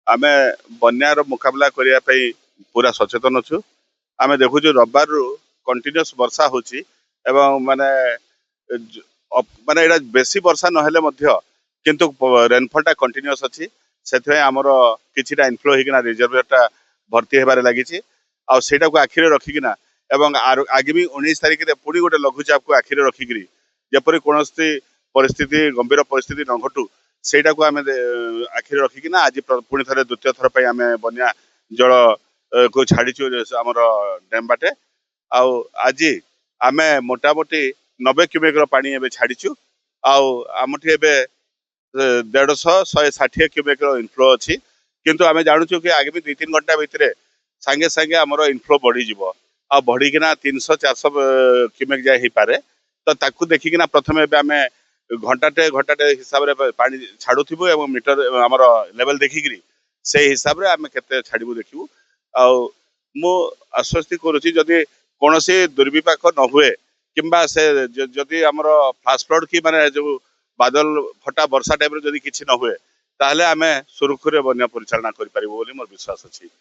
आमे बन्यार मुकाबला करने पूरा सचेतन अच्छु। आमे देखु रविवार कंटिन्यूस वर्षा होची एवं माने माने एटा बेसी वर्षा नहेले मध्य किंतु रेनफॉल कंटिन्यूस अच्छी से आमर किछिटा इनफ्लो होकिना रिजर्वर भर्ती होबार लगी आटा को आखिरे रखिकिना एवं आगामी 19 तारिख में पुणी गोटे लघुचाप को आखिरे रखिकी जपरी कौन परिस्थिति गंभीर परिस्थिति न घटू सेटा को आम आखिरे रखिकिना आज पुणी थे द्वितीय थर पर आम बन्या जल को छाड़ीचु आमर डैम बाटे आज आम मोटामोटी 90 क्यूमेक पानी एवं छाड़ीचु आमठी एवं 150-160 क्यूमेक इनफ्लो अच्छी किंतु आम जानूँ कि आगामी 2-3 घंटा भितर सांगे सांगे आमर इनफ्लो बढ़ी आ बढ़ीकिना 300-400 क्यूमेक जाए पारे तो ताकू देखिकिना प्रथम आम घंटाटे हिसाब से पानी छाड़ुबू एवं मीटर आमर लेवल देखिकी से हिसाब से आम के छाड़ू देखू मु आश्वस्ति करुच्ची जदि कौन दुर्विपाक न हुए किंबा से जदि आमर फ्लाश फ्लड की माने जो बादल फटा वर्षा टाइम जदि किसी न हुए ताहले आमे सुरुखुरे बन्या परिचालना करि पारिबो बोली मोर विश्वास अछि।